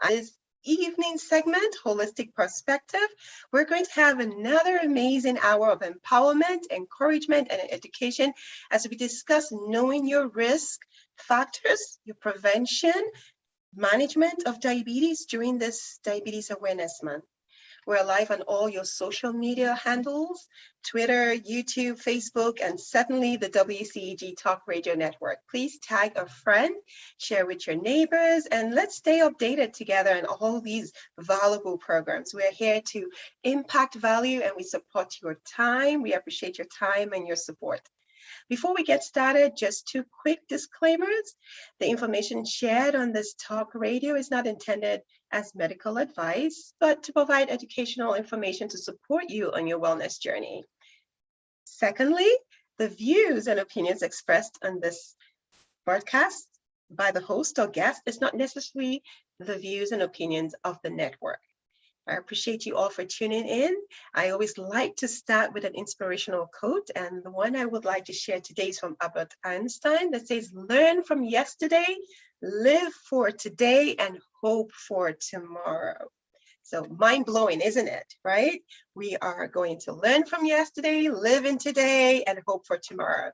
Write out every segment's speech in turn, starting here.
This evening segment, Holistic Perspective, we're going to have another amazing hour of empowerment, encouragement, and education as we discuss knowing your risk factors, your prevention, management of diabetes during this Diabetes Awareness Month. We're live on all your social media handles, Twitter, YouTube, Facebook, and certainly the WCEG Talk Radio Network. Please tag a friend, share with your neighbors, and let's stay updated together on all these valuable programs. We're here to impact value and we support your time. We appreciate your time and your support. Before we get started, just two quick disclaimers. The information shared on this talk radio is not intended as medical advice, but to provide educational information to support you on your wellness journey. Secondly, the views and opinions expressed on this broadcast by the host or guest is not necessarily the views and opinions of the network. I appreciate you all for tuning in. I always like to start with an inspirational quote, and the one I would like to share today is from Albert Einstein that says, "Learn from yesterday, live for today, and hope for tomorrow." So mind-blowing, isn't it, right? We are going to learn from yesterday, live in today, and hope for tomorrow.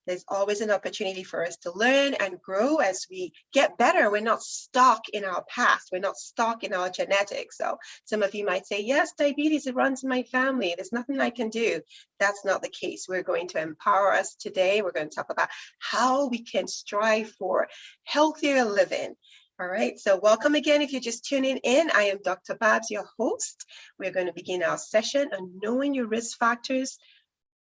There's always an opportunity for us to learn and grow as we get better. We're not stuck in our past. We're not stuck in our genetics. So some of you might say, yes, diabetes, it runs in my family. There's nothing I can do. That's not the case. We're going to empower us today. We're going to talk about how we can strive for healthier living. All right, so welcome again. If you're just tuning in, I am Dr. Babs, your host. We're going to begin our session on knowing your risk factors,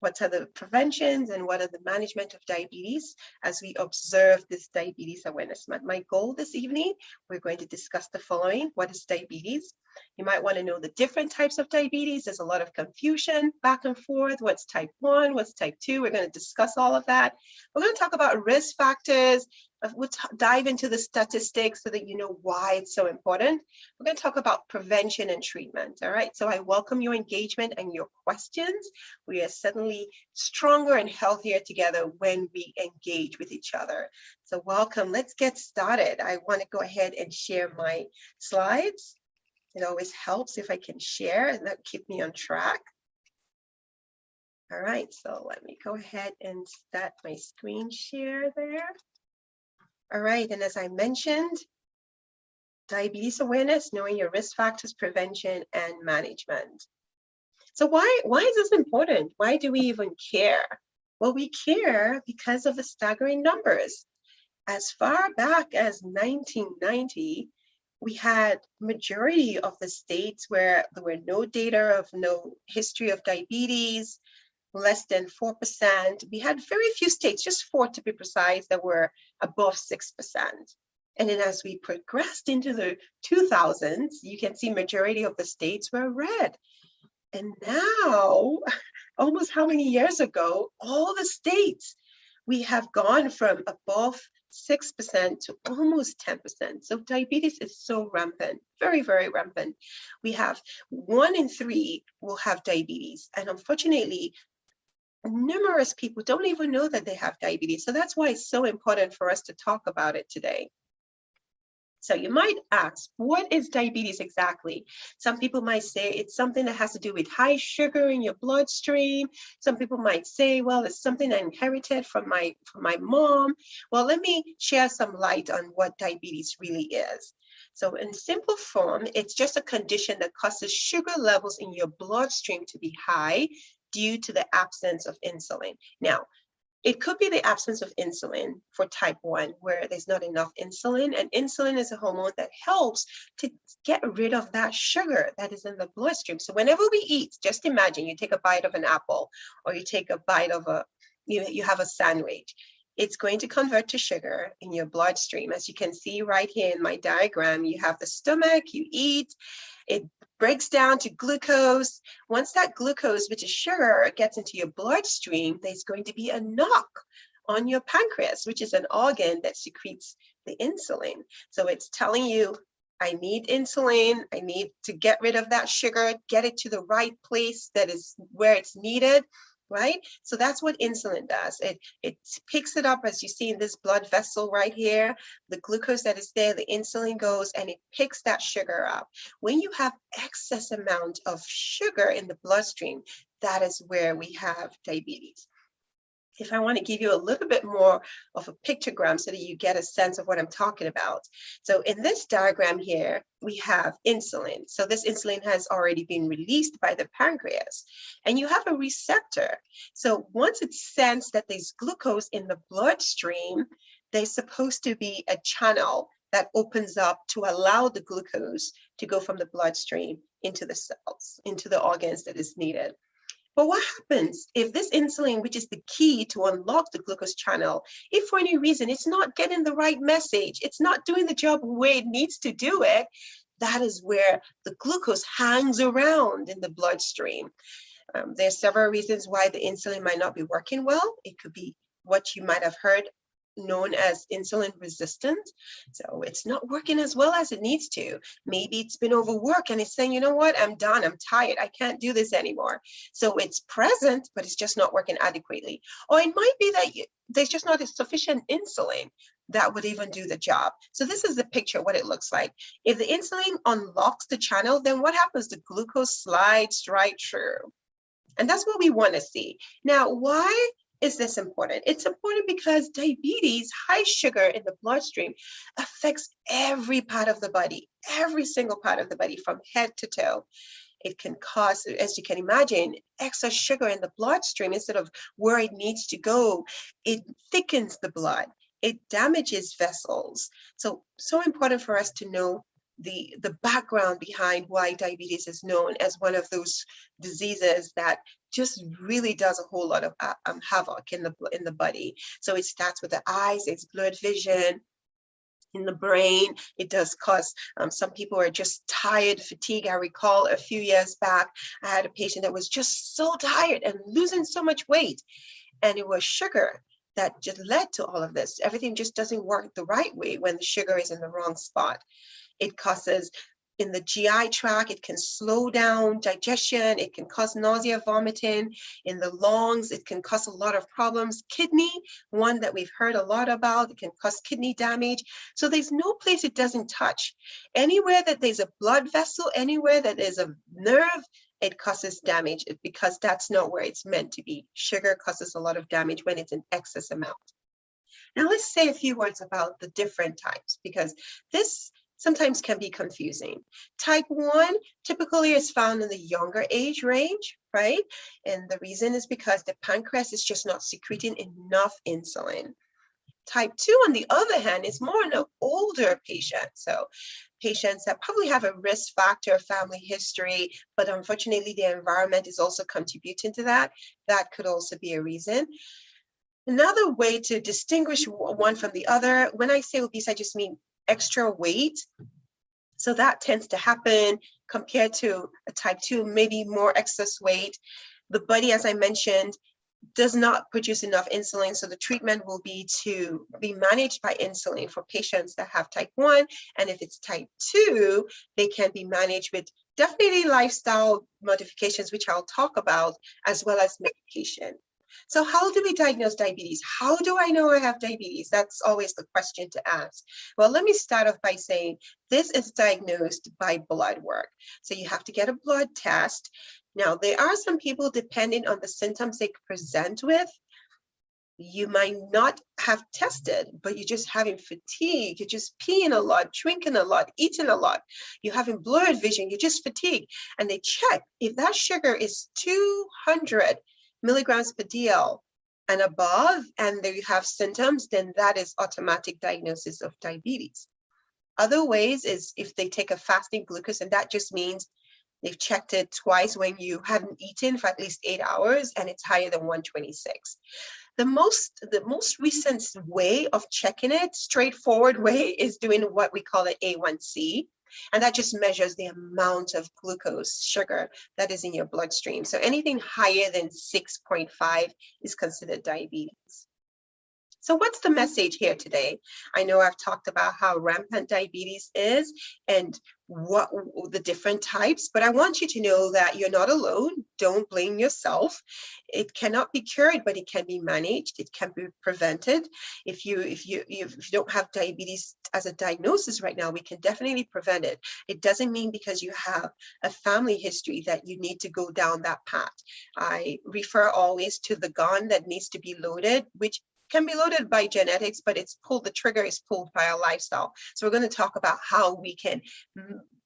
what are the preventions and what are the management of diabetes as we observe this Diabetes Awareness Month. My goal this evening, we're going to discuss the following. What is diabetes? You might want to know the different types of diabetes. There's a lot of confusion back and forth. What's type 1? What's type 2? We're going to discuss all of that. We're going to talk about risk factors. We'll dive into the statistics so that you know why it's so important. We're going to talk about prevention and treatment. All right. So I welcome your engagement and your questions. We are suddenly stronger and healthier together when we engage with each other. So welcome. Let's get started. I want to go ahead and share my slides. It always helps if I can share and that keep me on track. All right, so let me go ahead and start my screen share there. All right, and as I mentioned, diabetes awareness, knowing your risk factors, prevention, and management. So why is this important? Why do we even care? Well, we care because of the staggering numbers. As far back as 1990, we had majority of the states where there were no data of no history of diabetes, less than 4%. We had very few states, just 4 to be precise, that were above 6%. And then as we progressed into the 2000s, you can see majority of the states were red. And now, almost how many years ago, all the states, we have gone from above 6% to almost 10%. So diabetes is so rampant, very, very rampant. We have 1 in 3 will have diabetes. And unfortunately, numerous people don't even know that they have diabetes. So that's why it's so important for us to talk about it today. So you might ask, what is diabetes exactly? Some people might say it's something that has to do with high sugar in your bloodstream. Some people might say, well, it's something I inherited from my mom. Well, let me share some light on what diabetes really is. So in simple form, it's just a condition that causes sugar levels in your bloodstream to be high due to the absence of insulin. Now, it could be the absence of insulin for type 1, where there's not enough insulin. And insulin is a hormone that helps to get rid of that sugar that is in the bloodstream. So whenever we eat, just imagine you take a bite of an apple, or you take a bite of you have a sandwich. It's going to convert to sugar in your bloodstream. As you can see right here in my diagram, you have the stomach, you eat, it breaks down to glucose. Once that glucose, which is sugar, gets into your bloodstream, there's going to be a knock on your pancreas, which is an organ that secretes the insulin. So it's telling you, I need insulin, I need to get rid of that sugar, get it to the right place that is where it's needed. right? So that's what insulin does. It picks it up, as you see in this blood vessel right here, the glucose that is there, the insulin goes and it picks that sugar up. When you have excess amount of sugar in the bloodstream, that is where we have diabetes. If I want to give you a little bit more of a pictogram so that you get a sense of what I'm talking about. So in this diagram here, we have insulin. So this insulin has already been released by the pancreas, and you have a receptor. So once it sensed that there's glucose in the bloodstream, there's supposed to be a channel that opens up to allow the glucose to go from the bloodstream into the cells, into the organs that is needed. But what happens if this insulin, which is the key to unlock the glucose channel, if for any reason it's not getting the right message, it's not doing the job where it needs to do it, that is where the glucose hangs around in the bloodstream. There's several reasons why the insulin might not be working well. It could be what you might have heard known as insulin resistance. So it's not working as well as it needs to. Maybe it's been overworked and it's saying, you know what, I'm done, I'm tired, I can't do this anymore. So it's present, but it's just not working adequately. Or it might be that there's just not sufficient insulin that would even do the job. So this is the picture, what it looks like. If the insulin unlocks the channel, then what happens? The glucose slides right through. And that's what we want to see. Now, why is this important? It's important because diabetes, high sugar in the bloodstream, affects every part of the body, every single part of the body from head to toe. It can cause, as you can imagine, excess sugar in the bloodstream instead of where it needs to go. It thickens the blood. It damages vessels. So important for us to know the background behind why diabetes is known as one of those diseases that just really does a whole lot of havoc in the body. So it starts with the eyes, it's blurred vision. In the brain, it does cause, some people are just tired, fatigue. I recall a few years back, I had a patient that was just so tired and losing so much weight. And it was sugar that just led to all of this. Everything just doesn't work the right way when the sugar is in the wrong spot. It causes in the GI tract, it can slow down digestion, it can cause nausea, vomiting. In the lungs, it can cause a lot of problems. Kidney, one that we've heard a lot about, it can cause kidney damage. So there's no place it doesn't touch. Anywhere that there's a blood vessel, anywhere that there's a nerve, it causes damage because that's not where it's meant to be. Sugar causes a lot of damage when it's in excess amount. Now let's say a few words about the different types, because this sometimes can be confusing. Type 1 typically is found in the younger age range, right? And the reason is because the pancreas is just not secreting enough insulin. Type 2, on the other hand, is more in an older patient. So patients that probably have a risk factor, family history, but unfortunately the environment is also contributing to that. That could also be a reason. Another way to distinguish one from the other, when I say obese, I just mean extra weight. So that tends to happen compared to a type 2, maybe more excess weight. The body, as I mentioned, does not produce enough insulin. So the treatment will be to be managed by insulin for patients that have type 1. And if it's type 2, they can be managed with definitely lifestyle modifications, which I'll talk about, as well as medication. So how do we diagnose diabetes? How do I know I have diabetes? That's always the question to ask. Well, let me start off by saying this is diagnosed by blood work. So you have to get a blood test. Now, there are some people, depending on the symptoms they present with, you might not have tested, but you're just having fatigue, you're just peeing a lot, drinking a lot, eating a lot, you're having blurred vision, you're just fatigued. And they check if that sugar is 200 milligrams per DL and above, and you have symptoms, then that is automatic diagnosis of diabetes. Other ways is if they take a fasting glucose, and that just means they've checked it twice when you haven't eaten for at least 8 hours and it's higher than 126. The most recent way of checking it, straightforward way, is doing what we call an A1C. And that just measures the amount of glucose, sugar, that is in your bloodstream. So anything higher than 6.5 is considered diabetes. So what's the message here today? I know I've talked about how rampant diabetes is and what the different types, but I want you to know that you're not alone. Don't blame yourself. It cannot be cured, but it can be managed. It can be prevented. If you don't have diabetes as a diagnosis right now, we can definitely prevent it. It doesn't mean because you have a family history that you need to go down that path. I refer always to the gun that needs to be loaded, which can be loaded by genetics, but the trigger is pulled by our lifestyle. So we're going to talk about how we can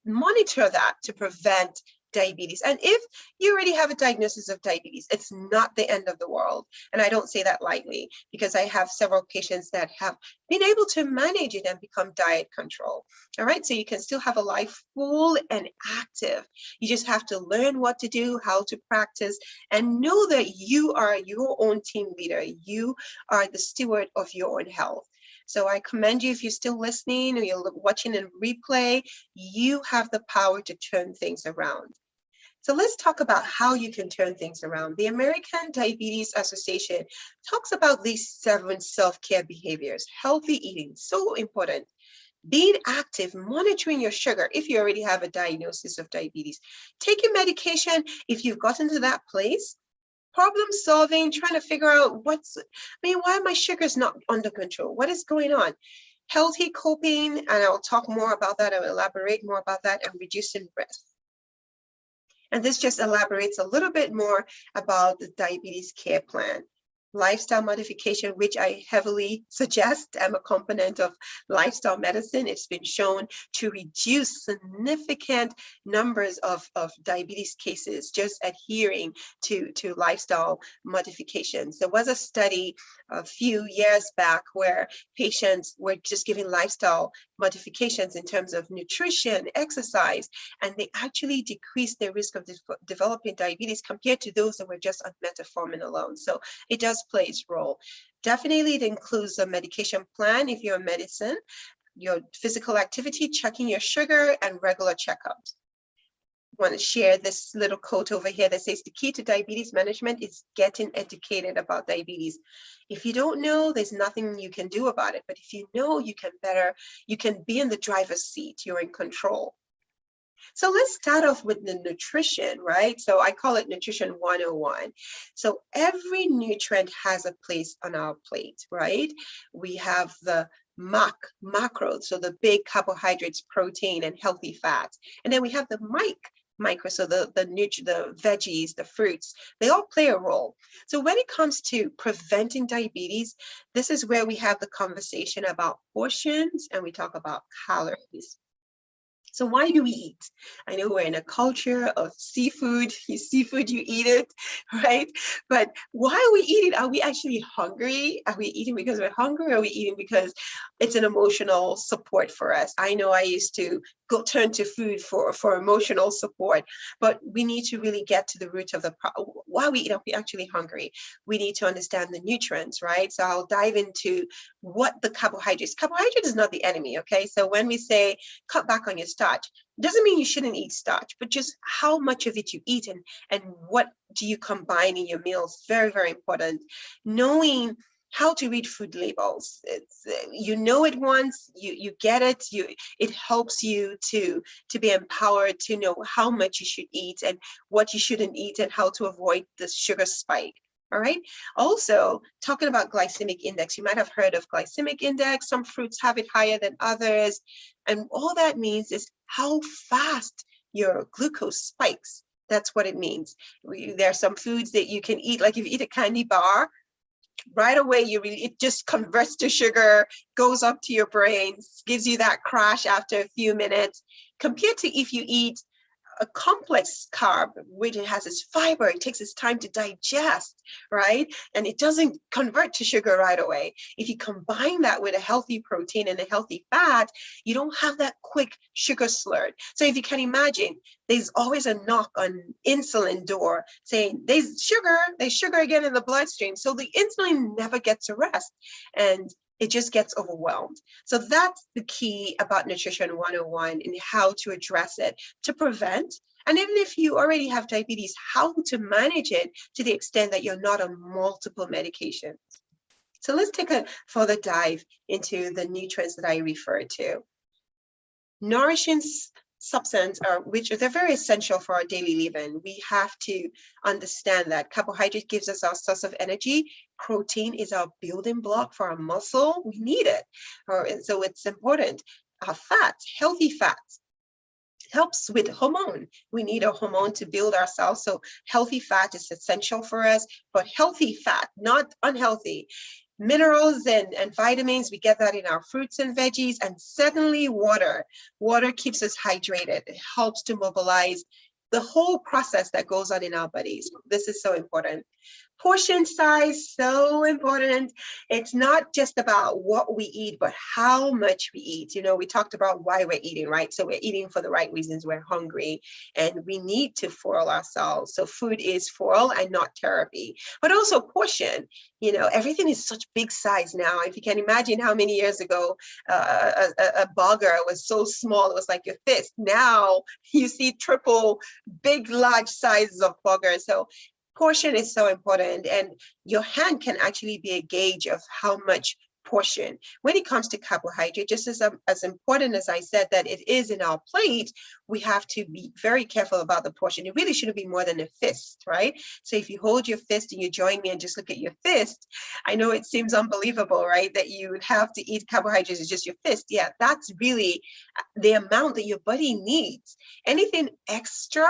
monitor that to prevent diabetes. And if you already have a diagnosis of diabetes, it's not the end of the world. And I don't say that lightly because I have several patients that have been able to manage it and become diet control. All right, so you can still have a life full and active. You just have to learn what to do, how to practice, and know that you are your own team leader. You are the steward of your own health. So I commend you if you're still listening or you're watching in replay, you have the power to turn things around. So let's talk about how you can turn things around. The American Diabetes Association talks about these 7 self-care behaviors. Healthy eating, so important. Being active, monitoring your sugar if you already have a diagnosis of diabetes. Taking medication if you've gotten to that place. Problem solving, trying to figure out why my sugar's not under control? What is going on? Healthy coping, and I'll talk more about that, I'll elaborate more about that, and reducing risk. And this just elaborates a little bit more about the diabetes care plan. Lifestyle modification, which I heavily suggest. I'm a component of lifestyle medicine. It's been shown to reduce significant numbers of diabetes cases just adhering to lifestyle modifications. There was a study a few years back where patients were just given lifestyle modifications in terms of nutrition, exercise, and they actually decreased their risk of developing diabetes compared to those that were just on metformin alone. So it does play its role. Definitely it includes a medication plan if you're on medicine, your physical activity, checking your sugar, and regular checkups. I want to share this little quote over here that says the key to diabetes management is getting educated about diabetes. If you don't know, there's nothing you can do about it. But if you know, you can be in the driver's seat, you're in control. So let's start off with the nutrition, right? So I call it nutrition 101. So every nutrient has a place on our plate, right? We have the macros, so the big carbohydrates, protein, and healthy fats. And then we have the micro, so the veggies, the fruits, they all play a role. So when it comes to preventing diabetes, this is where we have the conversation about portions and we talk about calories. So why do we eat? I know we're in a culture of seafood. Seafood, you eat it, right? But why are we eating? Are we actually hungry? Are we eating because we're hungry? Or are we eating because it's an emotional support for us? I know I used to turn to food for emotional support, but we need to really get to the root of the problem. Why we eat? Are we actually hungry? We need to understand the nutrients, right? So I'll dive into what the carbohydrates. Carbohydrate is not the enemy, okay? So when we say cut back on your starch, doesn't mean you shouldn't eat starch, but just how much of it you eat and what do you combine in your meals. Very, very important. Knowing how to read food labels. It's, you know it once, you get it, it helps you to be empowered to know how much you should eat and what you shouldn't eat and how to avoid the sugar spike. All right. Also, talking about glycemic index, you might have heard of glycemic index. Some fruits have it higher than others. And all that means is how fast your glucose spikes. That's what it means. There are some foods that you can eat, like if you eat a candy bar, right away, it just converts to sugar, goes up to your brain, gives you that crash after a few minutes, compared to if you eat a complex carb, which it has its fiber, it takes its time to digest, right? And it doesn't convert to sugar right away. If you combine that with a healthy protein and a healthy fat, you don't have that quick sugar slurred. So if you can imagine, there's always a knock on insulin door saying there's sugar again in the bloodstream. So the insulin never gets a rest. And it just gets overwhelmed. So that's the key about Nutrition 101 and how to address it, to prevent. And even if you already have diabetes, how to manage it to the extent that you're not on multiple medications. So let's take a further dive into the nutrients that I referred to. Nourishing substance they're very essential for our daily living. We have to understand that carbohydrate gives us our source of energy. Protein is our building block for our muscle. We need it. So it's important. Our fats, healthy fats, helps with hormone. We need a hormone to build ourselves. So healthy fat is essential for us, but healthy fat, not unhealthy. Minerals and vitamins, we get that in our fruits and veggies, and certainly water. Water keeps us hydrated. It helps to mobilize the whole process that goes on in our bodies. This is so important. Portion size, so important. It's not just about what we eat, but how much we eat. You know, we talked about why we're eating, right? So we're eating for the right reasons. We're hungry and we need to fuel ourselves. So food is fuel and not therapy, but also portion. You know, everything is such big size now. If you can imagine how many years ago a burger was so small, it was like your fist. Now you see triple big, large sizes of burgers. So portion is so important, and your hand can actually be a gauge of how much portion. When it comes to carbohydrate, just as important as I said that it is in our plate, we have to be very careful about the portion. It really shouldn't be more than a fist, right? So if you hold your fist and you join me and just look at your fist, I know it seems unbelievable, right? That you would have to eat carbohydrates as just your fist. Yeah, that's really the amount that your body needs. Anything extra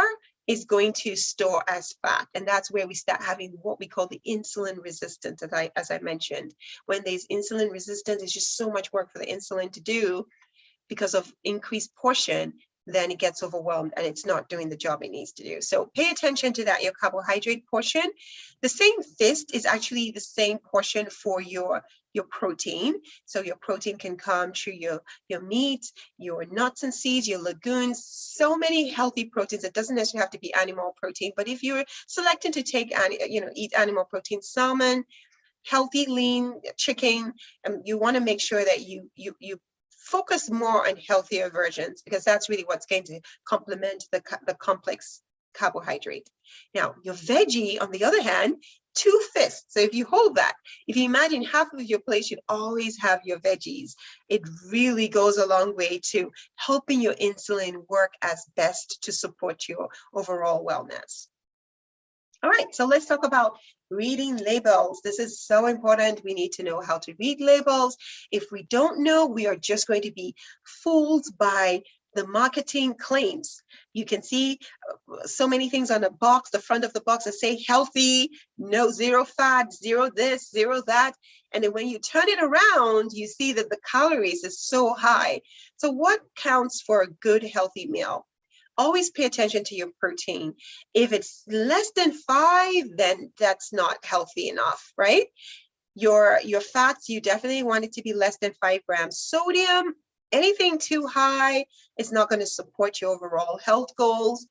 is going to store as fat. And that's where we start having what we call the insulin resistance, as I mentioned. When there's insulin resistance, it's just so much work for the insulin to do because of increased portion, then it gets overwhelmed and it's not doing the job it needs to do. So pay attention to that, your carbohydrate portion. The same fist is actually the same portion for your protein. So your protein can come through your meat, your nuts and seeds, your legumes, so many healthy proteins. It doesn't necessarily have to be animal protein, but if you're selecting to take, eat animal protein, salmon, healthy, lean chicken, you want to make sure that you focus more on healthier versions, because that's really what's going to complement the complex carbohydrate. Now, your veggie, on the other hand, 2 fists. So if you hold that, if you imagine half of your plate should always have your veggies, it really goes a long way to helping your insulin work as best to support your overall wellness. All right, so let's talk about reading labels. This is so important. We need to know how to read labels. If we don't know, we are just going to be fooled by the marketing claims. You can see so many things on the box, the front of the box that say healthy, no, 0 fat, 0 this, 0 that. And then when you turn it around, you see that the calories is so high. So what counts for a good, healthy meal? Always pay attention to your protein. If it's less than 5, then that's not healthy enough, right? Your fats, you definitely want it to be less than 5 grams. Sodium, anything too high, it's not going to support your overall health goals.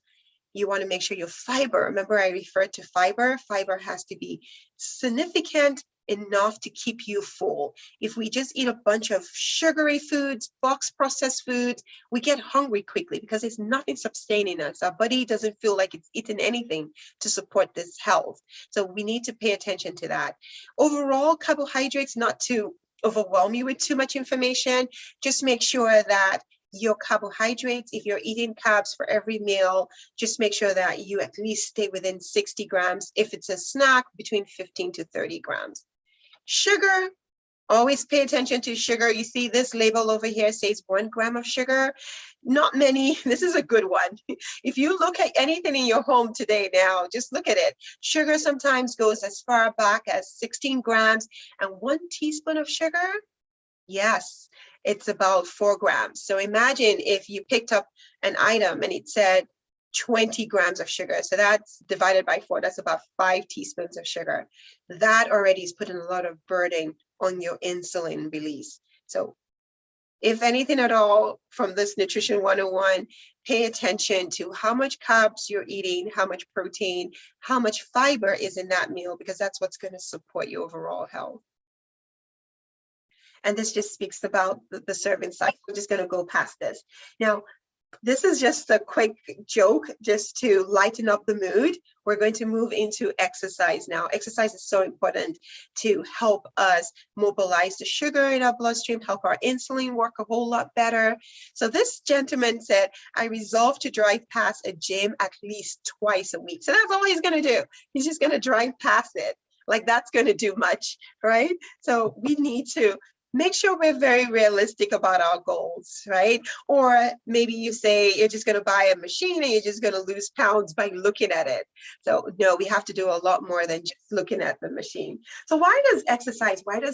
You want to make sure your fiber, remember I referred to fiber. Fiber has to be significant enough to keep you full. If we just eat a bunch of sugary foods, box processed foods, we get hungry quickly because there's nothing sustaining us. Our body doesn't feel like it's eaten anything to support this health. So we need to pay attention to that. Overall, carbohydrates, not to overwhelm you with too much information, just make sure that your carbohydrates, if you're eating carbs for every meal, just make sure that you at least stay within 60 grams. If it's a snack, between 15 to 30 grams. Sugar, always pay attention to sugar. You see this label over here says 1 gram of sugar. Not many. This is a good one. If you look at anything in your home today now, just look at it. Sugar sometimes goes as far back as 16 grams, and 1 teaspoon of sugar, yes, it's about 4 grams. So imagine if you picked up an item and it said 20 grams of sugar. So that's divided by 4. That's about 5 teaspoons of sugar. That already is putting a lot of burden on your insulin release. So if anything at all from this Nutrition 101, pay attention to how much carbs you're eating, how much protein, how much fiber is in that meal, because that's what's going to support your overall health. And this just speaks about the serving size. We're just going to go past this. Now, This is just a quick joke just to lighten up the mood. We're going to move into exercise now. Exercise is so important to help us mobilize the sugar in our bloodstream, help our insulin work a whole lot better. So this gentleman said, I resolved to drive past a gym at least twice a week. So that's all he's going to do. He's just going to drive past it. Like that's going to do much, right? So we need to make sure we're very realistic about our goals, right? Or maybe you say you're just going to buy a machine and you're just going to lose pounds by looking at it. So no, we have to do a lot more than just looking at the machine. So why does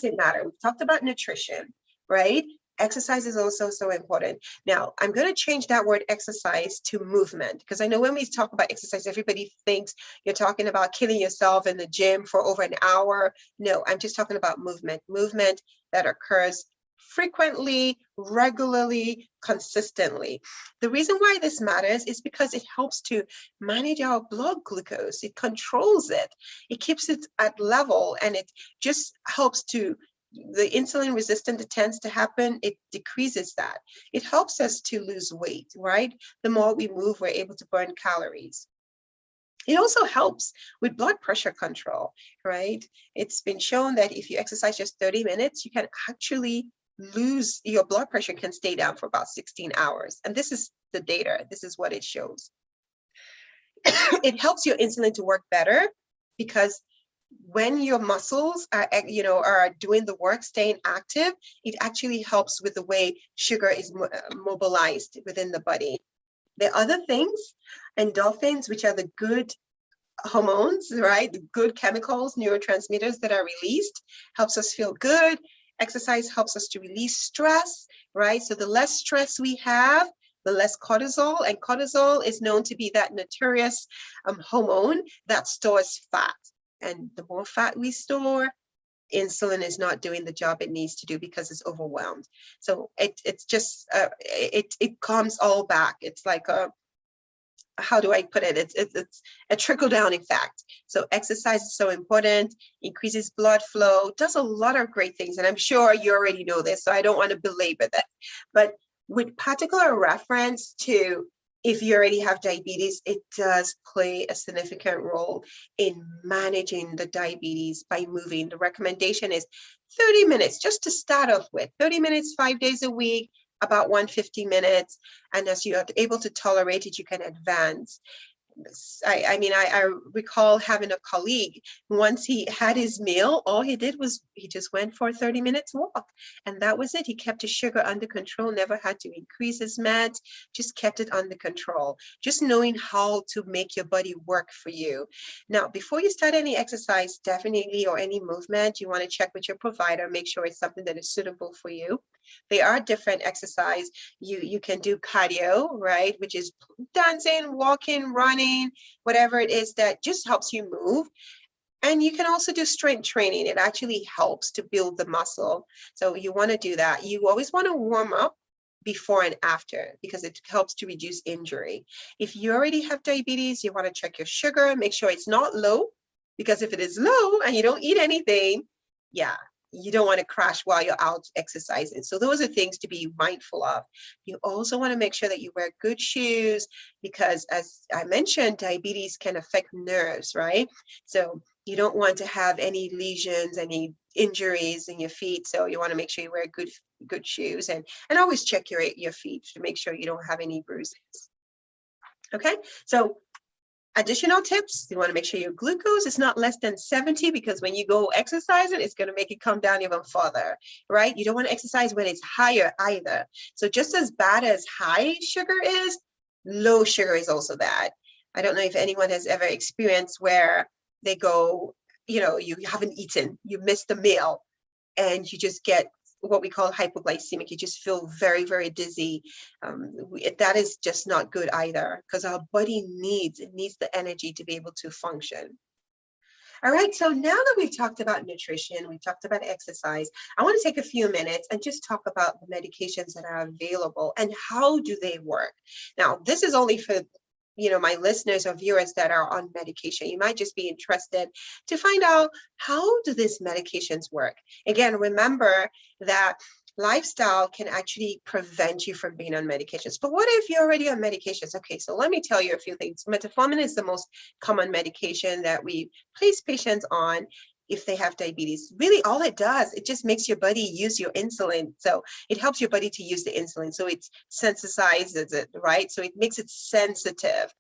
it matter? We've talked about nutrition, right? Exercise is also so important. Now, I'm going to change that word exercise to movement, because I know when we talk about exercise, everybody thinks you're talking about killing yourself in the gym for over an hour. No, I'm just talking about movement that occurs frequently, regularly, consistently. The reason why this matters is because it helps to manage our blood glucose. It controls it. It keeps it at level, and it just helps to the insulin resistance that tends to happen, it decreases that. It helps us to lose weight, right? The more we move, we're able to burn calories. It also helps with blood pressure control, right? It's been shown that if you exercise just 30 minutes, you can actually lose, your blood pressure can stay down for about 16 hours. And this is the data. This is what it shows. It helps your insulin to work better because when your muscles are doing the work, staying active, it actually helps with the way sugar is mobilized within the body. The other things, endorphins, which are the good hormones, right? The good chemicals, neurotransmitters that are released, helps us feel good. Exercise helps us to release stress, right? So the less stress we have, the less cortisol, and cortisol is known to be that notorious hormone that stores fat. And the more fat we store, insulin is not doing the job it needs to do because it's overwhelmed. So it's just, it comes all back. It's like how do I put it? It's a trickle down effect. So exercise is so important, increases blood flow, does a lot of great things. And I'm sure you already know this, so I don't want to belabor that. But with particular reference to if you already have diabetes, it does play a significant role in managing the diabetes by moving. The recommendation is 30 minutes just to start off with, 30 minutes, 5 days a week, about 150 minutes. And as you are able to tolerate it, you can advance. I recall having a colleague, once he had his meal, all he did was he just went for a 30 minutes walk, and that was it. He kept his sugar under control, never had to increase his meds, just kept it under control. Just knowing how to make your body work for you. Now, before you start any exercise, definitely, or any movement, you want to check with your provider, make sure it's something that is suitable for you. There are different exercise. You can do cardio, right, which is dancing, walking, running, whatever it is that just helps you move. And you can also do strength training. It actually helps to build the muscle. So you want to do that. You always want to warm up before and after because it helps to reduce injury. If you already have diabetes, you want to check your sugar, make sure it's not low, because if it is low and you don't eat anything, yeah, you don't want to crash while you're out exercising. So those are things to be mindful of. You also want to make sure that you wear good shoes because, as I mentioned, diabetes can affect nerves, right? So you don't want to have any lesions, any injuries in your feet. So you want to make sure you wear good shoes and always check your feet to make sure you don't have any bruises. Okay, so additional tips, you want to make sure your glucose is not less than 70 because when you go exercising, it's going to make it come down even further, right? You don't want to exercise when it's higher either. So just as bad as high sugar is, low sugar is also bad. I don't know if anyone has ever experienced where they go, you haven't eaten, you missed a meal, and you just get what we call hypoglycemic. You just feel very, very dizzy. That is just not good either because our body needs the energy to be able to function. All right, so now that we've talked about nutrition, we've talked about exercise, I want to take a few minutes and just talk about the medications that are available and how do they work. Now, this is only for my listeners or viewers that are on medication. You might just be interested to find out, how do these medications work? Again, remember that lifestyle can actually prevent you from being on medications. But what if you're already on medications? Okay, so let me tell you a few things. Metformin is the most common medication that we place patients on if they have diabetes. Really, all it does, it just makes your body use your insulin. So it helps your body to use the insulin. So it sensitizes it, right? So it makes it sensitive.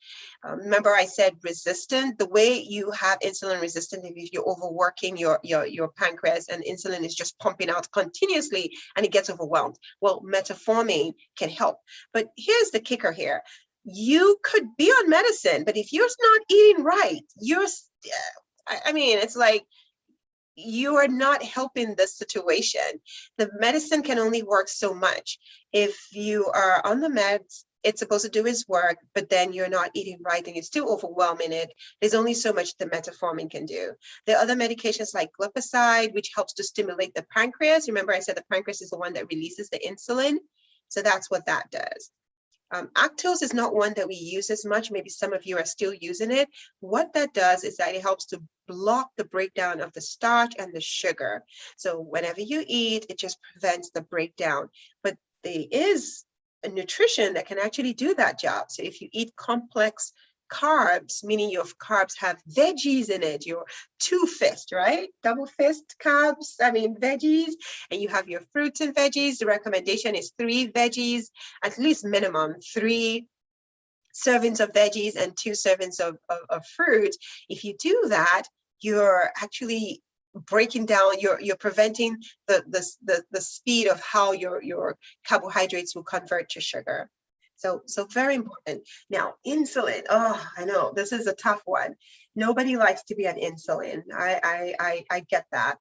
Remember I said resistant? The way you have insulin resistant, if you're overworking your pancreas and insulin is just pumping out continuously and it gets overwhelmed. Well, metformin can help. But here's the kicker here. You could be on medicine, but if you're not eating right, I mean, it's like, you are not helping the situation. The medicine can only work so much. If you are on the meds, it's supposed to do its work, but then you're not eating right and you're still overwhelming it. There's only so much the metformin can do. There are other medications like glipizide, which helps to stimulate the pancreas. Remember I said the pancreas is the one that releases the insulin. So that's what that does. Actose is not one that we use as much. Maybe some of you are still using it. What that does is that it helps to block the breakdown of the starch and the sugar. So whenever you eat, it just prevents the breakdown. But there is a nutrition that can actually do that job. So if you eat complex carbs, meaning your carbs have veggies in it, your two fist, right? Double fist carbs, veggies, and you have your fruits and veggies. The recommendation is 3 veggies, at least minimum 3 servings of veggies and 2 servings of fruit. If you do that, you're actually breaking down, you're preventing the speed of how your carbohydrates will convert to sugar. So very important. Now, insulin. Oh, I know this is a tough one. Nobody likes to be on insulin. I get that.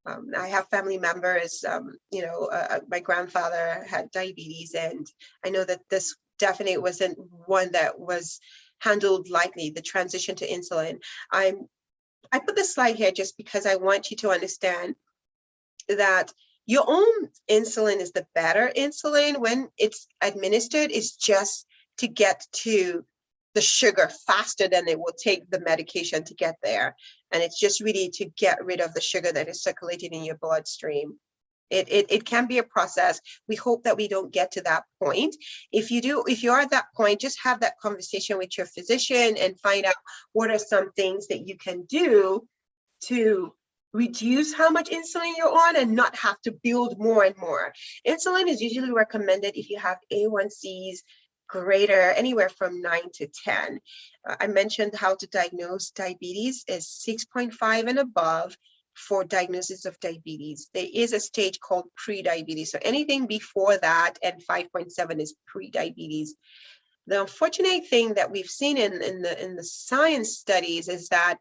I have family members. My grandfather had diabetes, and I know that this definitely wasn't one that was handled lightly. The transition to insulin. I put this slide here just because I want you to understand that your own insulin is the better insulin when it's administered. It's just to get to the sugar faster than it will take the medication to get there. And it's just really to get rid of the sugar that is circulating in your bloodstream. It can be a process. We hope that we don't get to that point. If you are at that point, just have that conversation with your physician and find out what are some things that you can do to reduce how much insulin you're on and not have to build more and more. Insulin is usually recommended if you have A1Cs greater, anywhere from 9 to 10. I mentioned how to diagnose diabetes is 6.5 and above for diagnosis of diabetes. There is a stage called pre-diabetes. So anything before that and 5.7 is pre-diabetes. The unfortunate thing that we've seen in the science studies is that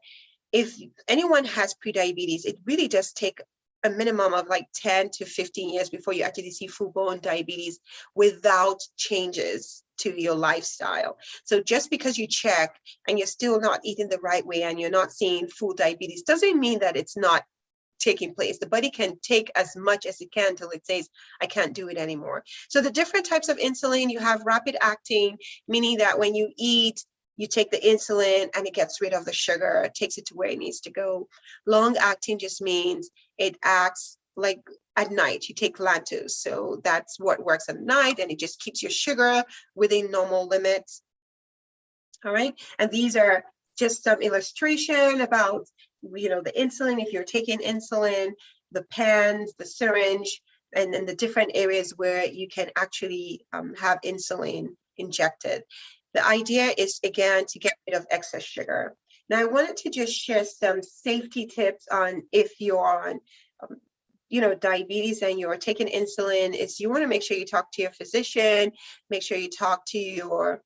if anyone has prediabetes, it really does take a minimum of like 10 to 15 years before you actually see full-blown diabetes without changes to your lifestyle. So just because you check and you're still not eating the right way and you're not seeing full diabetes doesn't mean that it's not taking place. The body can take as much as it can until it says, I can't do it anymore. So the different types of insulin, you have rapid acting, meaning that when you eat, you take the insulin and it gets rid of the sugar, it takes it to where it needs to go. Long acting just means it acts like at night. You take Lantus, so that's what works at night, and it just keeps your sugar within normal limits. All right, and these are just some illustration about, the insulin, if you're taking insulin, the pens, the syringe, and then the different areas where you can actually have insulin injected. The idea is, again, to get rid of excess sugar. Now, I wanted to just share some safety tips on if you're on, diabetes and you're taking insulin. Is you want to make sure you talk to your physician, make sure you talk to your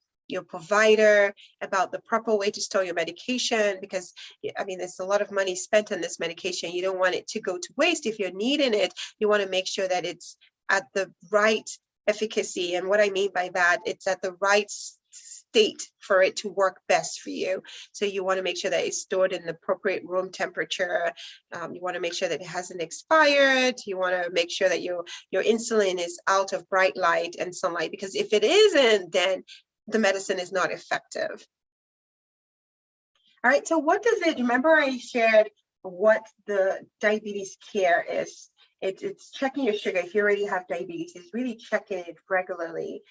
provider about the proper way to store your medication, because there's a lot of money spent on this medication. You don't want it to go to waste. If you're needing it, you want to make sure that it's at the right efficacy. And what I mean by that, it's at the right state for it to work best for you. So you want to make sure that it's stored in the appropriate room temperature. You want to make sure that it hasn't expired. You want to make sure that your insulin is out of bright light and sunlight, because if it isn't, then the medicine is not effective. All right, so what does it, remember I shared what the diabetes care is. It's checking your sugar. If you already have diabetes, it's really checking it regularly.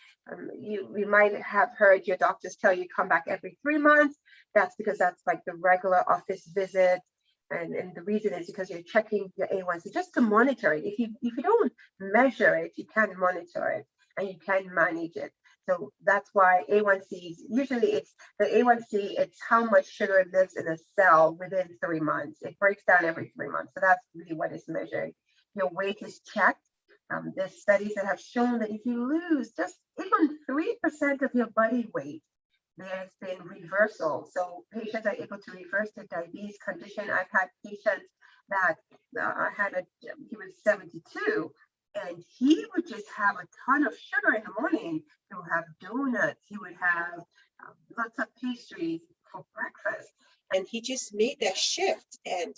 You might have heard your doctors tell you come back every 3 months. That's because that's like the regular office visit. And the reason is because you're checking your A1C just to monitor it. If you don't measure it, you can't monitor it and you can't manage it. So that's why A1Cs, usually it's the A1C, it's how much sugar lives in a cell within 3 months. It breaks down every 3 months. So that's really what is measured. Your weight is checked. There's studies that have shown that if you lose just even 3% of your body weight, there's been reversal. So patients are able to reverse their diabetes condition. I've had patients that he was 72 and he would just have a ton of sugar in the morning. He would have donuts. He would have lots of pastries for breakfast. And he just made that shift. And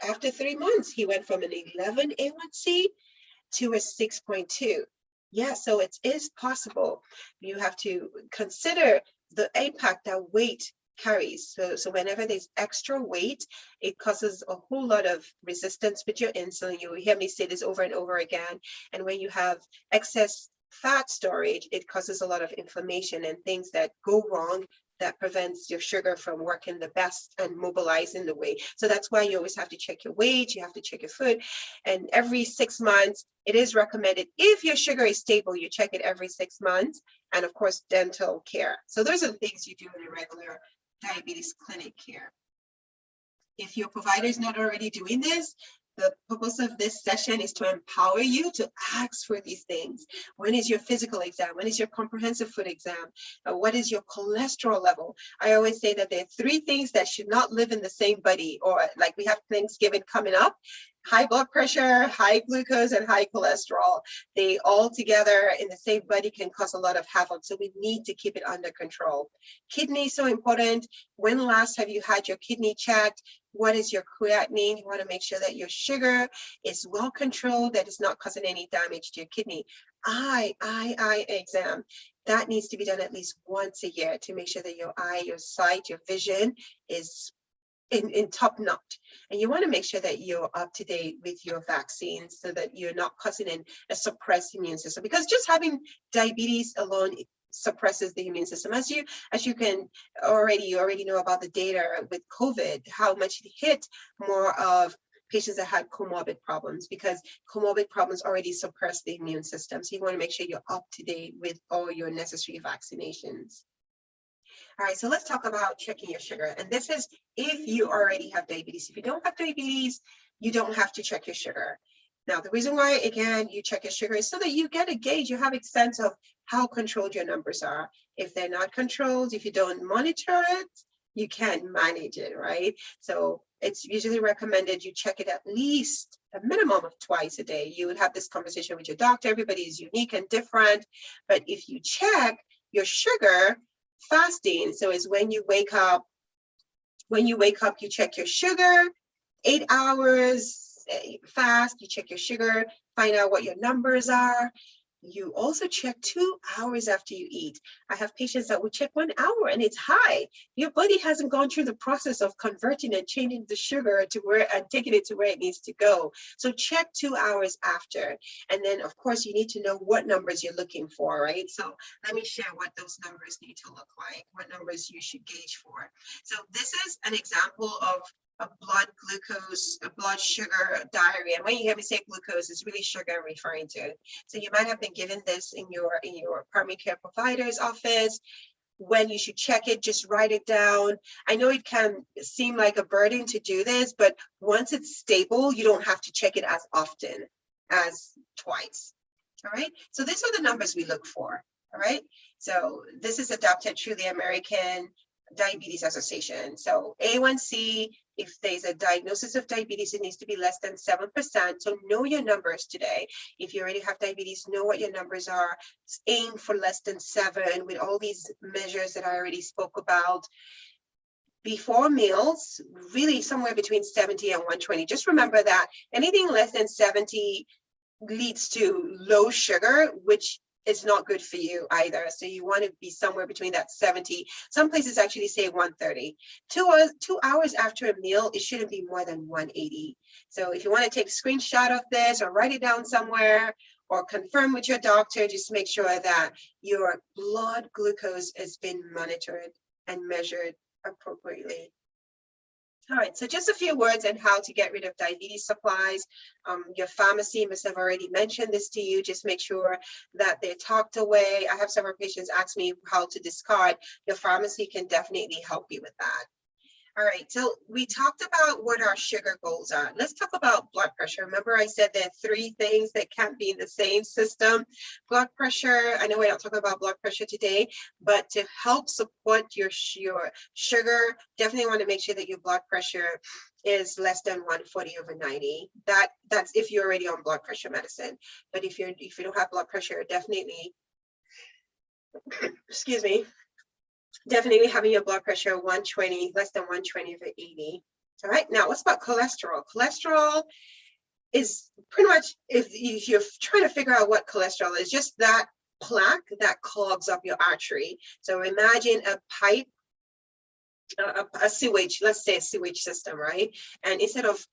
after 3 months, he went from an 11 A1C to a 6.2. Yeah, so it is possible. You have to consider the impact that weight carries. So whenever there's extra weight, it causes a whole lot of resistance with your insulin. You hear me say this over and over again. And when you have excess fat storage, it causes a lot of inflammation and things that go wrong that prevents your sugar from working the best and mobilizing the way. So that's why you always have to check your weight, you have to check your food. And every 6 months, it is recommended, if your sugar is stable, you check it every 6 months. And of course, dental care. So those are the things you do in a regular diabetes clinic care. If your provider is not already doing this, the purpose of this session is to empower you to ask for these things. When is your physical exam? When is your comprehensive food exam? What is your cholesterol level? I always say that there are 3 things that should not live in the same body, or like we have Thanksgiving coming up. High blood pressure, high glucose, and high cholesterol. They all together in the same body can cause a lot of havoc. So we need to keep it under control. Kidney is so important. When last have you had your kidney checked? What is your creatinine? You want to make sure that your sugar is well controlled, that it's not causing any damage to your kidney. Eye exam. That needs to be done at least once a year to make sure that your eye, your sight, your vision is in top notch. And you want to make sure that you're up to date with your vaccines so that you're not causing a suppressed immune system, because just having diabetes alone suppresses the immune system. As you can already know about the data with COVID, how much it hit more of patients that had comorbid problems, because comorbid problems already suppress the immune system. So you want to make sure you're up to date with all your necessary vaccinations. All right, so let's talk about checking your sugar. And this is if you already have diabetes. If you don't have diabetes, you don't have to check your sugar. Now, the reason why, again, you check your sugar is so that you get a gauge, you have a sense of how controlled your numbers are. If they're not controlled, if you don't monitor it, you can't manage it, right? So it's usually recommended you check it at least a minimum of twice a day. You would have this conversation with your doctor. Everybody is unique and different. But if you check your sugar, fasting, so it's when you wake up, you check your sugar, 8 hours fast, you check your sugar, find out what your numbers are. You also check 2 hours after you eat. I have patients that will check 1 hour and it's high. Your body hasn't gone through the process of converting and changing the sugar to where and taking it to where it needs to go. So check 2 hours after. And then of course you need to know what numbers you're looking for, right? So let me share what those numbers need to look like, what numbers you should gauge for. So this is an example of a blood glucose, a blood sugar diary. And when you hear me say glucose, it's really sugar I'm referring to. So you might have been given this in your primary care provider's office. When you should check it, just write it down. I know it can seem like a burden to do this, but once it's stable, you don't have to check it as often as twice. All right. So these are the numbers we look for. All right. So this is adopted through the American Diabetes Association. So A1C, if there's a diagnosis of diabetes, it needs to be less than 7%. So know your numbers today. If you already have diabetes, know what your numbers are. Aim for less than 7 with all these measures that I already spoke about. Before meals, really somewhere between 70 and 120. Just remember that anything less than 70 leads to low sugar, which it's not good for you either. So you want to be somewhere between that 70. Some places actually say 130. 2 hours after a meal, it shouldn't be more than 180. So if you want to take a screenshot of this or write it down somewhere or confirm with your doctor, just make sure that your blood glucose has been monitored and measured appropriately. All right, so just a few words on how to get rid of diabetes supplies. Your pharmacy must have already mentioned this to you. Just make sure that they're tucked away. I have several patients ask me how to discard. Your pharmacy can definitely help you with that. All right, so we talked about what our sugar goals are. Let's talk about blood pressure. Remember I said there are 3 things that can't be in the same system. Blood pressure, I know we're not talking about blood pressure today, but to help support your sugar, definitely want to make sure that your blood pressure is less than 140/90. That's if you're already on blood pressure medicine. But if you don't have blood pressure, definitely, excuse me, definitely having your blood pressure 120, less than 120/80. All right, now what's about cholesterol? Cholesterol is pretty much, if you're trying to figure out what cholesterol is, just that plaque that clogs up your artery. So imagine a pipe, a sewage, let's say a sewage system, right? And instead of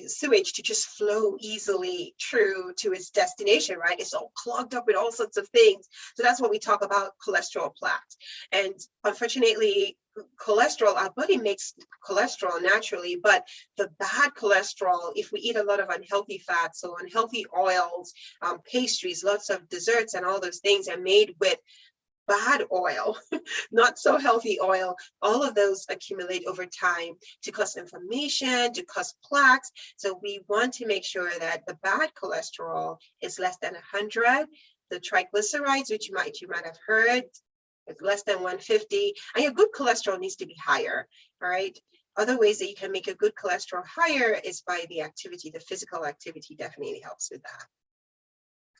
sewage to just flow easily through to its destination, right? It's all clogged up with all sorts of things. So that's what we talk about cholesterol plaques. And unfortunately, cholesterol, our body makes cholesterol naturally, but the bad cholesterol, if we eat a lot of unhealthy fats, so unhealthy oils, pastries, lots of desserts and all those things are made with bad oil, not so healthy oil, all of those accumulate over time to cause inflammation, to cause plaques. So we want to make sure that the bad cholesterol is less than 100. The triglycerides, which you might have heard, is less than 150. And your good cholesterol needs to be higher, all right? Other ways that you can make a good cholesterol higher is by the activity. The physical activity definitely helps with that.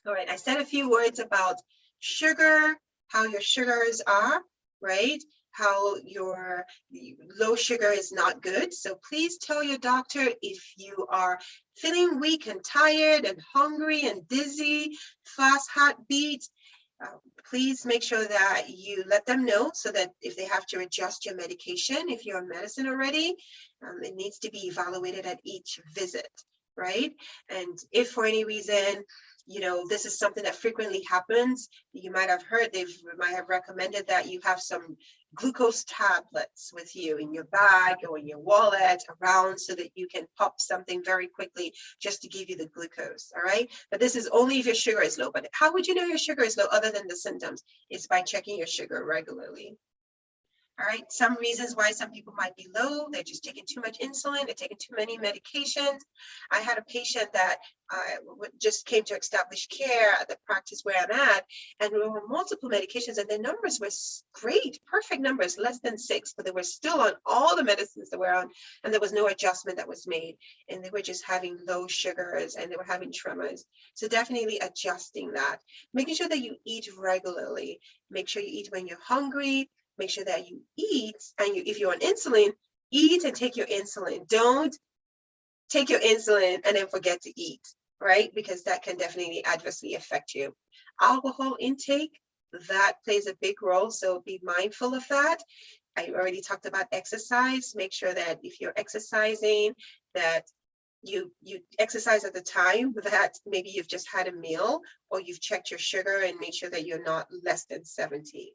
All right, I said a few words about sugar, how your sugars are, right? How your low sugar is not good. So please tell your doctor if you are feeling weak and tired and hungry and dizzy, fast heartbeat, please make sure that you let them know so that if they have to adjust your medication, if you're on medicine already, it needs to be evaluated at each visit, right? And if for any reason, this is something that frequently happens, you might have heard, might have recommended that you have some glucose tablets with you in your bag or in your wallet around so that you can pop something very quickly just to give you the glucose, all right? But this is only if your sugar is low. But how would you know your sugar is low other than the symptoms? It's by checking your sugar regularly. All right, some reasons why some people might be low, they're just taking too much insulin, they're taking too many medications. I had a patient that just came to establish care at the practice where I'm at, and there were multiple medications and their numbers were great, perfect numbers, less than 6, but they were still on all the medicines they were on, and there was no adjustment that was made, and they were just having low sugars and they were having tremors. So definitely adjusting that, making sure that you eat regularly, make sure you eat when you're hungry, make sure that you eat, and if you're on insulin, eat and take your insulin. Don't take your insulin and then forget to eat, right? Because that can definitely adversely affect you. Alcohol intake, that plays a big role, so be mindful of that. I already talked about exercise. Make sure that if you're exercising, that you exercise at the time that maybe you've just had a meal or you've checked your sugar and make sure that you're not less than 70.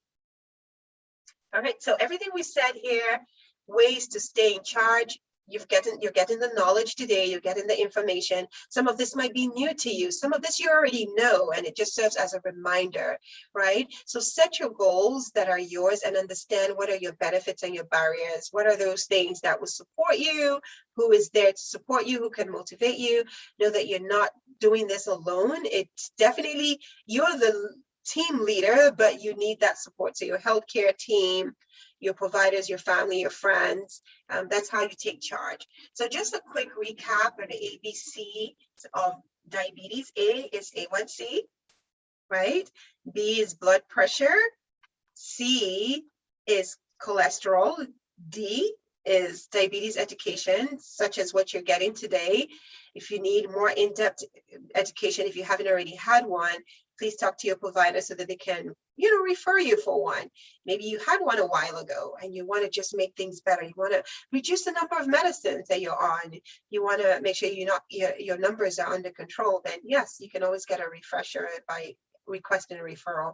All right, so everything we said here, ways to stay in charge, you're getting the knowledge today, you're getting the information. Some of this might be new to you. Some of this you already know, and it just serves as a reminder, right? So set your goals that are yours and understand what are your benefits and your barriers. What are those things that will support you? Who is there to support you? Who can motivate you? Know that you're not doing this alone. It's definitely, you're the team leader, but you need that support. So your healthcare team, your providers, your family, your friends, that's how you take charge. So just a quick recap of the ABC of diabetes. A is A1C, right? B is blood pressure. C is cholesterol. D is diabetes education, such as what you're getting today. If you need more in-depth education, if you haven't already had one, please talk to your provider so that they can, refer you for one. Maybe you had one a while ago and you want to just make things better. You want to reduce the number of medicines that you're on. You want to make sure your numbers are under control. Then yes, you can always get a refresher by requesting a referral.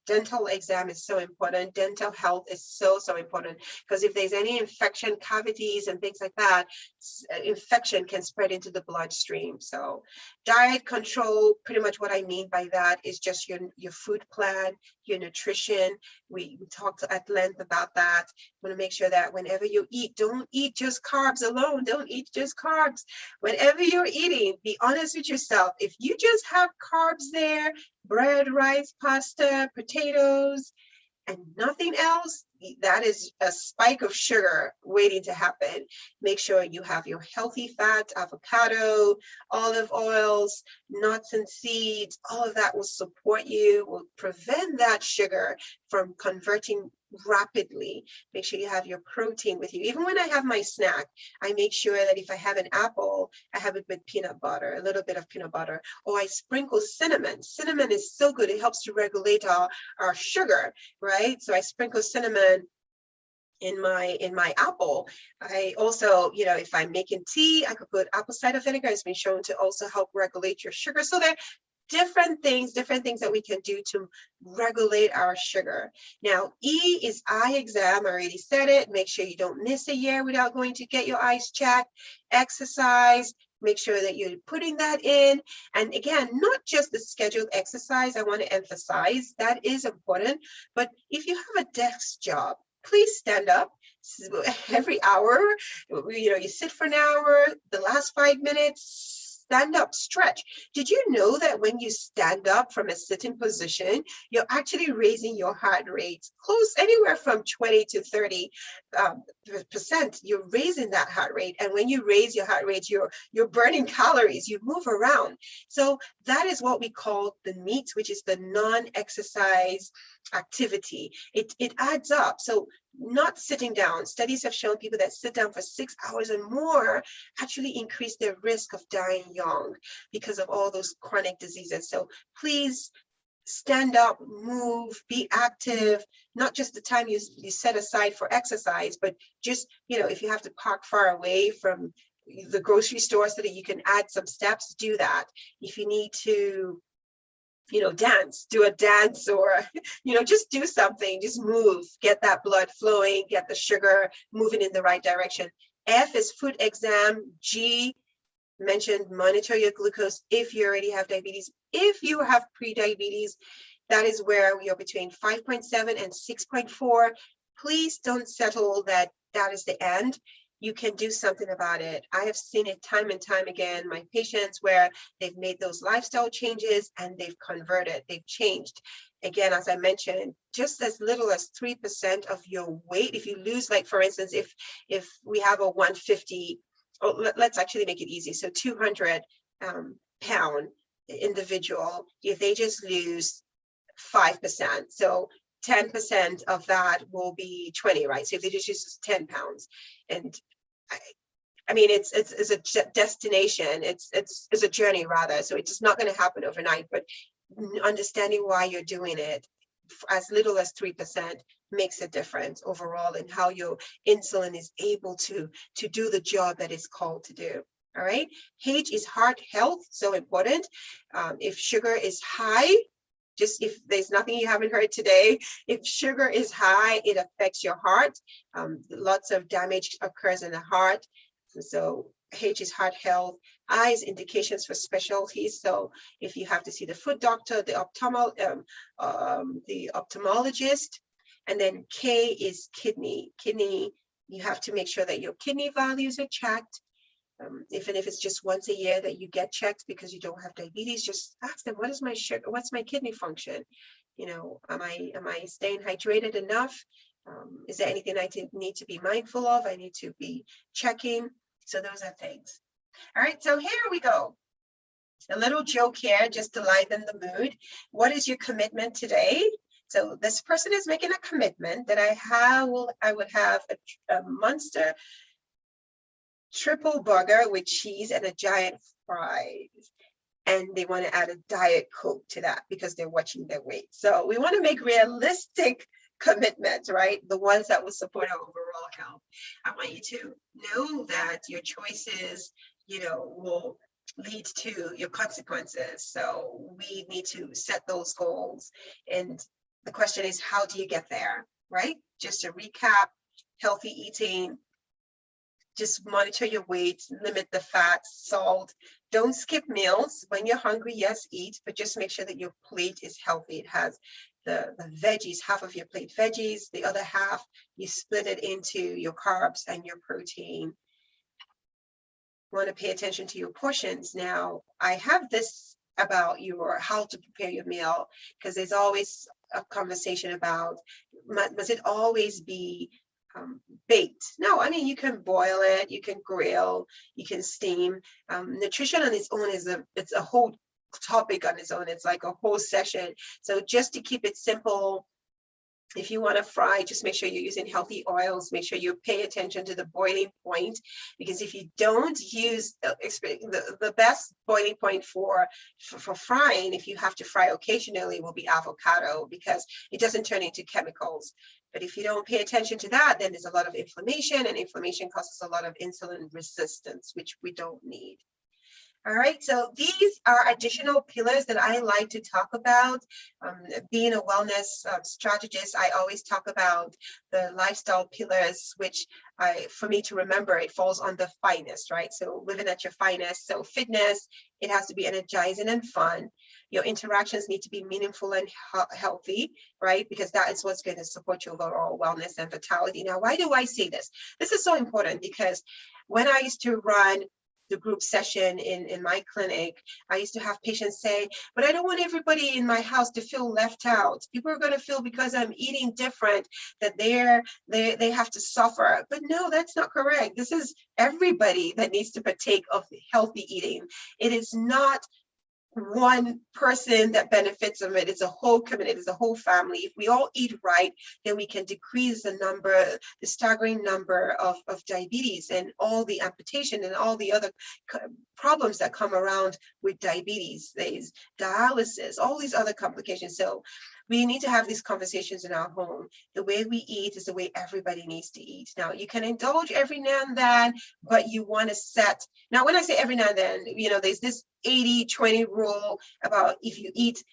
Dental exam is so important. Dental health is so important, because if there's any infection, cavities and things like that, infection can spread into the bloodstream. So diet control, pretty much what I mean by that is just your food plan, your nutrition. We talked at length about that. You want to make sure that whenever you eat, don't eat just carbs alone. Don't eat just carbs. Whenever you're eating, be honest with yourself. If you just have carbs there, bread, rice, pasta, potatoes, and nothing else, that is a spike of sugar waiting to happen. Make sure you have your healthy fat, avocado, olive oils, nuts and seeds. All of that will support you, will prevent that sugar from converting rapidly. Make sure you have your protein with you. Even when I have my snack, I make sure that if I have an apple, I have it with peanut butter, a little bit of peanut butter, or I sprinkle cinnamon. Cinnamon is so good. It helps to regulate our sugar, right? So I sprinkle cinnamon in my apple. I also, if I'm making tea, I could put apple cider vinegar. It's been shown to also help regulate your sugar. So there different things that we can do to regulate our sugar. Now, E is eye exam. I already said it. Make sure you don't miss a year without going to get your eyes checked. Exercise. Make sure that you're putting that in. And again, not just the scheduled exercise. I want to emphasize that is important. But if you have a desk job, please stand up every hour. You sit for an hour, the last 5 minutes, stand up, stretch. Did you know that when you stand up from a sitting position, you're actually raising your heart rate close anywhere from 20 to 30%. You're raising that heart rate. And when you raise your heart rate, you're burning calories, you move around. So that is what we call the NEAT, which is the non-exercise activity. It adds up. So not sitting down. Studies have shown people that sit down for 6 hours and more actually increase their risk of dying young because of all those chronic diseases. So please stand up, move, be active, not just the time you set aside for exercise, but just, if you have to park far away from the grocery store so that you can add some steps, do that. If you need to dance, do a dance, or, just do something, just move, get that blood flowing, get the sugar moving in the right direction. F is food exam. G, mentioned monitor your glucose if you already have diabetes. If you have pre-diabetes, that is where we are between 5.7 and 6.4. Please don't settle that is the end. You can do something about it. I have seen it time and time again, my patients, where they've made those lifestyle changes and they've converted, they've changed. Again, as I mentioned, just as little as 3% of your weight, if you lose, like for instance, if we have a 150, let's actually make it easy. So 200 pound individual, if they just lose 5%, so 10% of that will be 20, right? So if they just use 10 pounds, and I mean, it's a destination, it's a journey rather. So it's just not going to happen overnight, but understanding why you're doing it, as little as 3% makes a difference overall in how your insulin is able to do the job that it's called to do. All right. H is heart health, so important. If sugar is high, just if there's nothing you haven't heard today, if sugar is high, it affects your heart. Lots of damage occurs in the heart. So H is heart health. I is indications for specialties. So if you have to see the foot doctor, the ophthalmologist, and then K is kidney. Kidney, you have to make sure that your kidney values are checked. Even if it's just once a year that you get checked because you don't have diabetes, just ask them, what is my sugar? What's my kidney function? Am I staying hydrated enough? Is there anything I need to be mindful of? I need to be checking. So those are things. All right, so here we go. A little joke here just to lighten the mood. What is your commitment today? So this person is making a commitment that I would have a monster triple burger with cheese and a giant fries. and they want to add a Diet Coke to that because they're watching their weight. So we want to make realistic commitments, right? The ones that will support our overall health. I want you to know that your choices, will lead to your consequences. So we need to set those goals. And the question is, how do you get there, right? Just to recap, healthy eating, just monitor your weight, limit the fats, salt. Don't skip meals. When you're hungry, yes, eat, but just make sure that your plate is healthy. It has the veggies, half of your plate veggies, the other half, you split it into your carbs and your protein. Want to pay attention to your portions. Now, I have this about how to prepare your meal, because there's always a conversation about, must it always be baked? No, I mean, you can boil it, you can grill, you can steam. Nutrition on its own it's a whole topic on its own. It's like a whole session. So just to keep it simple, if you want to fry, just make sure you're using healthy oils. Make sure you pay attention to the boiling point, because if you don't use the best boiling point for frying, if you have to fry occasionally, will be avocado, because it doesn't turn into chemicals. But if you don't pay attention to that, then there's a lot of inflammation, and inflammation causes a lot of insulin resistance, which we don't need. All right, so these are additional pillars that I like to talk about. Being a wellness strategist, I always talk about the lifestyle pillars, which for me to remember, it falls on the finest, right? So living at your finest. So fitness, it has to be energizing and fun. Your interactions need to be meaningful and healthy, right? Because that is what's going to support your overall wellness and vitality. Now, why do I say this? This is so important because when I used to run the group session in my clinic, I used to have patients say, but I don't want everybody in my house to feel left out. People are going to feel because I'm eating different that they have to suffer. But no, that's not correct. This is everybody that needs to partake of healthy eating. It is not one person that benefits from it. It's a whole community, it's a whole family. If we all eat right, then we can decrease the staggering number of diabetes and all the amputation and all the other problems that come around with diabetes. There's dialysis, all these other complications. So we need to have these conversations in our home. The way we eat is the way everybody needs to eat. Now, you can indulge every now and then, but you want to set, now when I say every now and then, there's this 80-20 rule about if you eat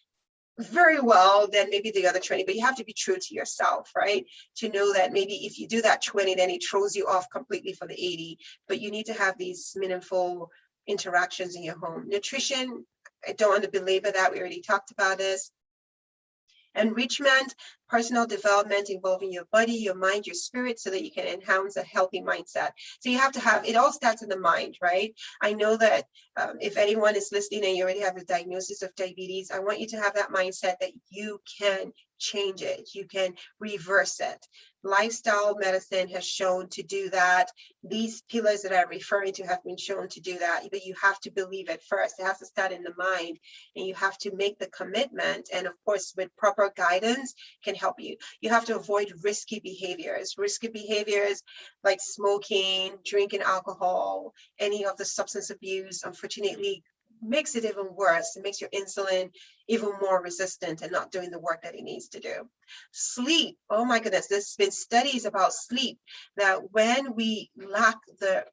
very well, then maybe the other 20, but you have to be true to yourself, right? To know that maybe if you do that 20, then it throws you off completely for the 80, but you need to have these meaningful interactions in your home. Nutrition, I don't want to belabor that. We already talked about this. Enrichment, personal development involving your body, your mind, your spirit, so that you can enhance a healthy mindset. So you have to have, it all starts in the mind, right? I know that if anyone is listening and you already have a diagnosis of diabetes, I want you to have that mindset that you can change it, you can reverse it. Lifestyle medicine has shown to do that. These pillars that I'm referring to have been shown to do that, but you have to believe it first. It has to start in the mind, and you have to make the commitment. And of course, with proper guidance can help you. You have to avoid risky behaviors. Risky behaviors like smoking, drinking alcohol, any of the substance abuse, unfortunately, makes it even worse. It makes your insulin even more resistant and not doing the work that it needs to do. Sleep, oh my goodness, there's been studies about sleep, that when we lack the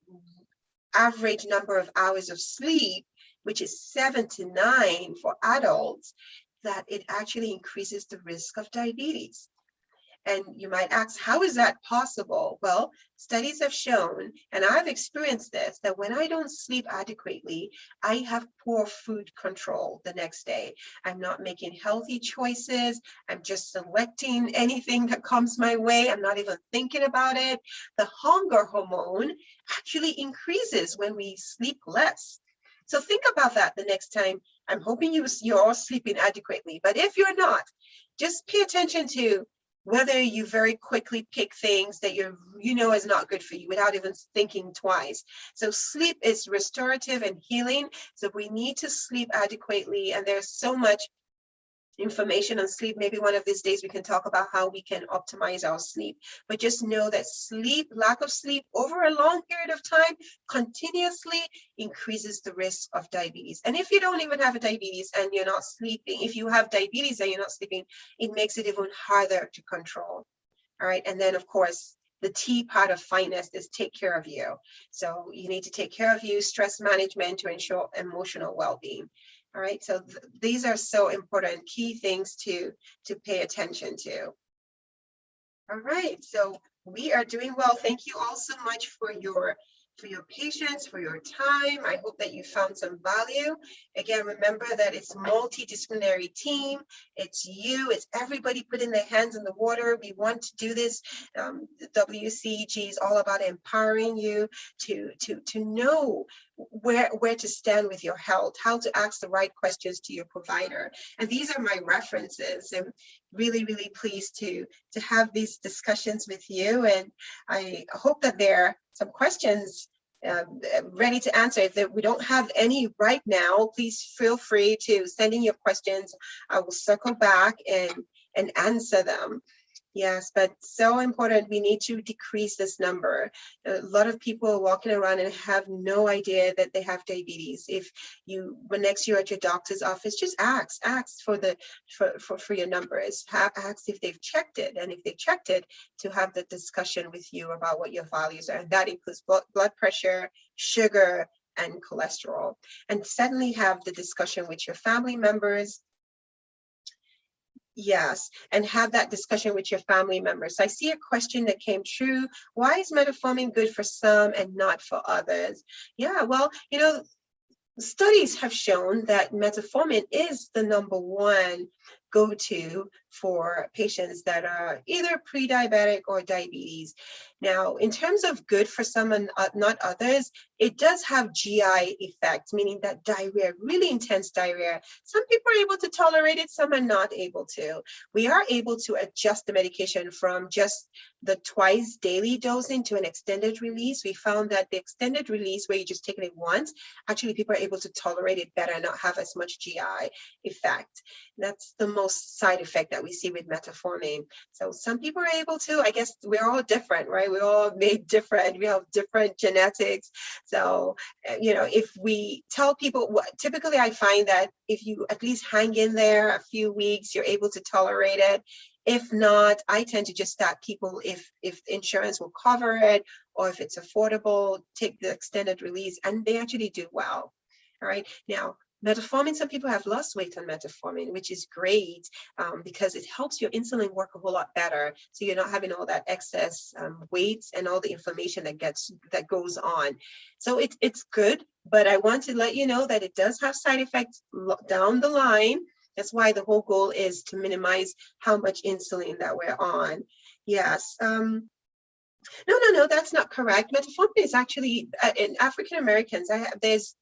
average number of hours of sleep, which is 7 to 9 for adults, that it actually increases the risk of diabetes. And you might ask, how is that possible? Well, studies have shown, and I've experienced this, that when I don't sleep adequately, I have poor food control the next day. I'm not making healthy choices. I'm just selecting anything that comes my way. I'm not even thinking about it. The hunger hormone actually increases when we sleep less. So think about that the next time. I'm hoping you're all sleeping adequately, but if you're not, just pay attention to whether you very quickly pick things that is not good for you without even thinking twice. So sleep is restorative and healing. So we need to sleep adequately, and there's so much information on sleep. Maybe one of these days we can talk about how we can optimize our sleep. But just know that lack of sleep over a long period of time continuously increases the risk of diabetes. And if you don't even have a diabetes and you're not sleeping, if you have diabetes and you're not sleeping, it makes it even harder to control. All right. And then, of course, the T part of finest is take care of you. So you need to take care of you, stress management to ensure emotional well-being. All right. So these are so important key things to pay attention to. All right. So we are doing well. Thank you all so much for your patience, for your time. I hope that you found some value. Again, remember that it's multidisciplinary team. It's you, it's everybody putting their hands in the water. We want to do this. WCEG is all about empowering you to know where to stand with your health, how to ask the right questions to your provider. And these are my references. I'm really, really pleased to have these discussions with you. And I hope that there are some questions ready to answer. If we don't have any right now, please feel free to send in your questions. I will circle back and answer them. Yes, but so important. We need to decrease this number. A lot of people are walking around and have no idea that they have diabetes. If when next you're at your doctor's office, just ask for your numbers. Ask if they've checked it, and if they checked it, to have the discussion with you about what your values are. And that includes blood pressure, sugar, and cholesterol. And certainly have the discussion with your family members. Yes, and have that discussion with your family members. I see a question that came true. Why is metformin good for some and not for others? Yeah, well, studies have shown that metformin is the #1 go-to for patients that are either pre-diabetic or diabetes. Now, in terms of good for some and not others, it does have GI effects, meaning that diarrhea, really intense diarrhea. Some people are able to tolerate it, some are not able to. We are able to adjust the medication from just the twice daily dosing to an extended release. We found that the extended release, where you just take it once, actually people are able to tolerate it better and not have as much GI effect. That's the most side effect that we see with metformin. So some people are able to. I guess we're all different, right? We're all made different. We have different genetics. So, if we tell people, typically I find that if you at least hang in there a few weeks, you're able to tolerate it. If not, I tend to just start people, if insurance will cover it or if it's affordable, take the extended release, and they actually do well. All right. Now, metformin, some people have lost weight on metformin, which is great because it helps your insulin work a whole lot better. So you're not having all that excess weight and all the inflammation that goes on. So it's good, but I want to let you know that it does have side effects down the line. That's why the whole goal is to minimize how much insulin that we're on. Yes. No, that's not correct. Metformin is actually in African Americans. There's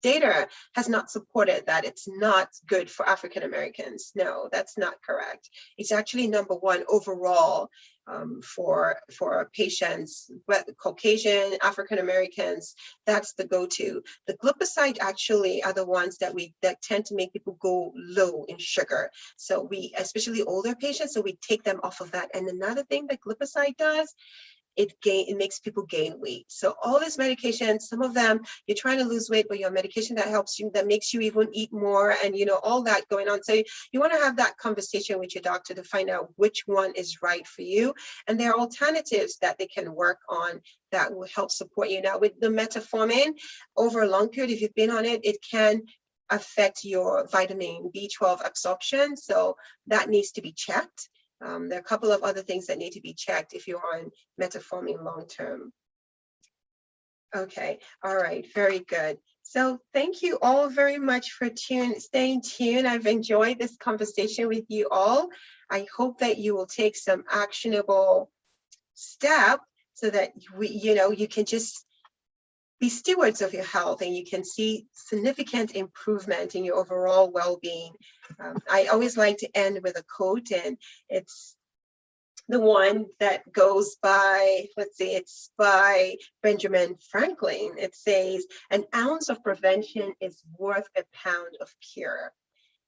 data has not supported that it's not good for African Americans. No, that's not correct. It's actually #1 overall for patients, but Caucasian, African Americans, that's the go-to. The glipizide actually are the ones that tend to make people go low in sugar. So especially older patients, so we take them off of that. And another thing that glipizide does, it makes people gain weight. So all this medication, some of them, you're trying to lose weight, but your medication that helps you, that makes you even eat more, and all that going on. So you want to have that conversation with your doctor to find out which one is right for you. And there are alternatives that they can work on that will help support you. Now, with the metformin, over a long period, if you've been on it, it can affect your vitamin B12 absorption. So that needs to be checked. There are a couple of other things that need to be checked if you're on metformin long term. Okay, all right, very good. So thank you all very much for staying tuned. I've enjoyed this conversation with you all. I hope that you will take some actionable step so that you can just be stewards of your health and you can see significant improvement in your overall well-being. I always like to end with a quote, and it's the one that goes by, it's by Benjamin Franklin. It says, "An ounce of prevention is worth a pound of cure."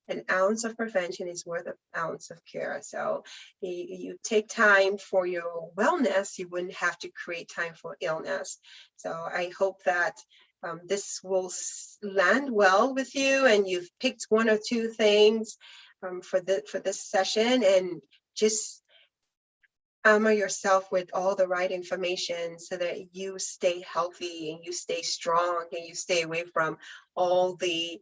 an ounce of prevention is worth an ounce of care. So you take time for your wellness, you wouldn't have to create time for illness. So I hope that this will land well with you, and you've picked one or two things for this session, and just armor yourself with all the right information so that you stay healthy and you stay strong and you stay away from all the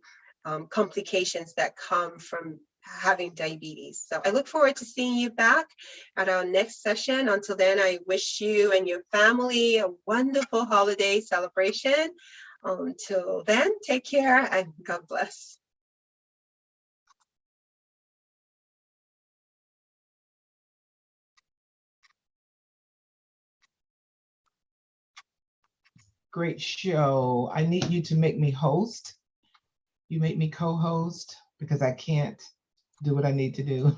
complications that come from having diabetes. So I look forward to seeing you back at our next session. Until then, I wish you and your family a wonderful holiday celebration. Until then, take care and God bless. Great show. I need you to make me host. You make me co-host because I can't do what I need to do.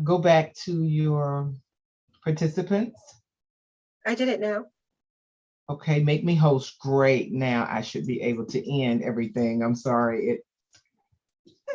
Go back to your participants. I did it now. Okay, make me host. Great. Now I should be able to end everything. I'm sorry.